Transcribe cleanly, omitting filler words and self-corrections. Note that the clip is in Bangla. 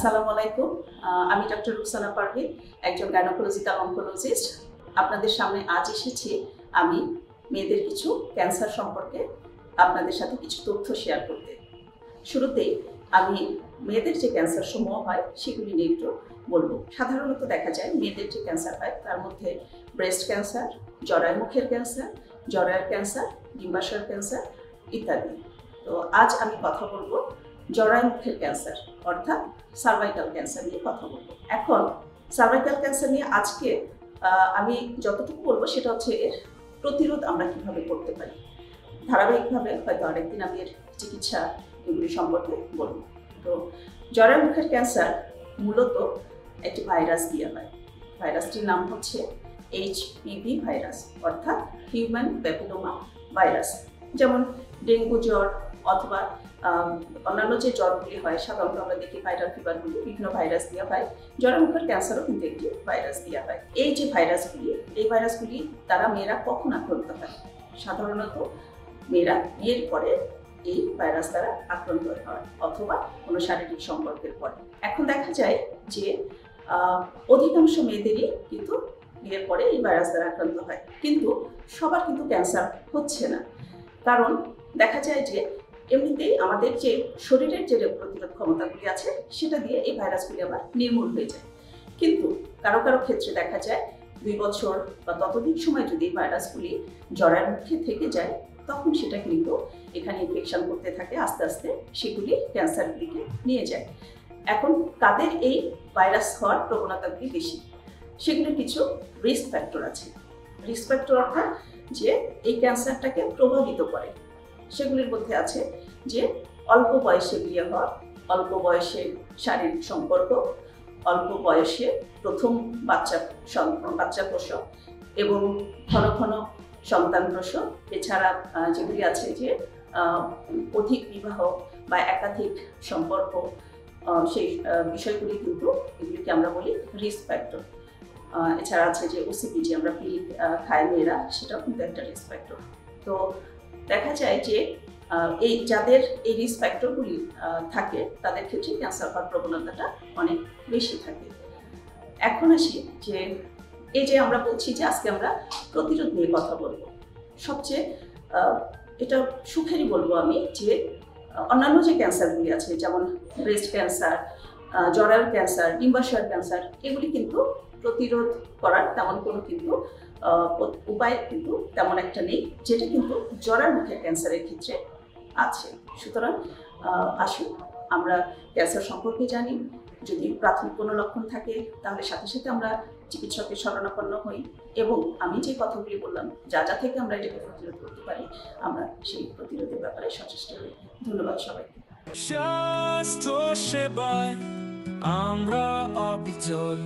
আসসালামু আলাইকুম। আমি ডক্টর রুকসানা পারভীন, একজন গাইনোকোলজিক্যাল অনকোলজিস্ট। আপনাদের সামনে আজ এসেছি আমি মেয়েদের কিছু ক্যান্সার সম্পর্কে আপনাদের সাথে কিছু তথ্য শেয়ার করতে। শুরুতেই আমি মেয়েদের যে ক্যান্সার সমূহ হয় সেগুলি নিয়ে একটু বলবো। সাধারণত দেখা যায় মেয়েদের যে ক্যান্সার হয় তার মধ্যে ব্রেস্ট ক্যান্সার, জরায়ু মুখের ক্যান্সার, জরায়ুর ক্যান্সার, ডিম্বাশয়ের ক্যান্সার ইত্যাদি। তো আজ আমি কথা বলবো জরায়ু মুখের ক্যান্সার অর্থাৎ সার্ভাইকাল ক্যান্সার নিয়ে কথা বলবো। এখন সার্ভাইকাল ক্যান্সার নিয়ে আজকে আমি যতটুকু বলবো সেটা হচ্ছে এর প্রতিরোধ আমরা কিভাবে করতে পারি। ধারাবাহিকভাবে হয়তো আরেকদিন আমি এর চিকিৎসা এগুলি সম্পর্কে বলবো। তো জরায়ু মুখের ক্যান্সার মূলত একটি ভাইরাস দিয়ে হয়। ভাইরাসটির নাম হচ্ছে HPV ভাইরাস অর্থাৎ হিউম্যান প্যাপিলোমা ভাইরাস। যেমন ডেঙ্গু জ্বর অথবা অন্যান্য যে জ্বরগুলি হয় সাধারণত আমরা দেখি ভাইরাল ফিভারগুলি বিভিন্ন ভাইরাস দেওয়া হয়। জরায়ু মুখের ক্যান্সারও কিন্তু একটি ভাইরাস দেওয়া হয়। এই যে ভাইরাসগুলি দ্বারা মেয়েরা কখন আক্রান্ত হয়? সাধারণত মেয়েরা বিয়ের পরে এই ভাইরাস দ্বারা আক্রান্ত হয় অথবা কোনো শারীরিক সম্পর্কের পরে। এখন দেখা যায় যে অধিকাংশ মেয়েদেরই কিন্তু বিয়ের পরে এই ভাইরাস দ্বারা আক্রান্ত হয়, কিন্তু সবার কিন্তু ক্যান্সার হচ্ছে না। কারণ দেখা যায় যে এমনিতেই আমাদের যে শরীরের যে প্রতিরোধ ক্ষমতাগুলি আছে সেটা দিয়ে এই ভাইরাসগুলি আবার নির্মূল হয়ে যায়। কিন্তু কারো কারো ক্ষেত্রে দেখা যায় 2 বছর বা ততোধিক সময় যদি এই ভাইরাসগুলি জরায়ুর মুখে থেকে যায় তখন সেটা কিন্তু এখানে ইনফেকশন করতে থাকে, আস্তে আস্তে সেগুলি ক্যান্সারের দিকে নিয়ে যায়। এখন কাদের এই ভাইরাস হওয়ার প্রবণতাগুলি বেশি? সেগুলির কিছু রিস্ক ফ্যাক্টর আছে। রিস্ক ফ্যাক্টর অর্থাৎ যে এই ক্যান্সারটাকে প্রভাবিত করে, সেগুলির মধ্যে আছে যে অল্প বয়সে বিয়ে হওয়া, অল্প বয়সে শারীরিক সম্পর্ক, অল্প বয়সে প্রথম বাচ্চা প্রসব এবং ঘন ঘন সন্তান প্রসব। এছাড়া যেগুলি আছে যে অধিক বিবাহ বা একাধিক সম্পর্ক, সেই বিষয়গুলি কিন্তু এগুলিকে আমরা বলি রিস্ক ফ্যাক্টর। এছাড়া আছে যে ওসিপিটি আমরা পিল খায় মেয়েরা, সেটাও কিন্তু একটা রিস্ক ফ্যাক্টর। তো দেখা যায় যে এই যাদের এই রিস্ক ফ্যাক্টরগুলি থাকে তাদের ক্ষেত্রে ক্যান্সার হওয়ার প্রবণতাটা অনেক বেশি থাকে। এখন আসি যে এই যে আমরা বলছি যে আজকে আমরা প্রতিরোধ নিয়ে কথা বলবো। সবচেয়ে এটা সুখেরই বলবো আমি যে অন্যান্য যে ক্যান্সারগুলি আছে যেমন ব্রেস্ট ক্যান্সার, জরায়ুর ক্যান্সার, ডিম্বাশয়ের ক্যান্সার, এগুলি কিন্তু প্রতিরোধ করার তেমন কোনো কিন্তু উপায় কিন্তু তেমন একটা নেই, যেটা কিন্তু জরায়ুর মুখের ক্যান্সারের ক্ষেত্রে আছে। সুতরাং আসুন আমরা ক্যান্সার সম্পর্কে জানি। যদি প্রাথমিক কোনো লক্ষণ থাকে তাহলে সাথে সাথে আমরা চিকিৎসকের শরণাপন্ন হই এবং আমি যে কথাগুলি বললাম যা যা থেকে আমরা এটাকে প্রতিরোধ করতে পারি আমরা সেই প্রতিরোধের ব্যাপারে সচেষ্ট হই। ধন্যবাদ সবাইকে। স্বাস্থ্য সেবায় আমরা অবিচল।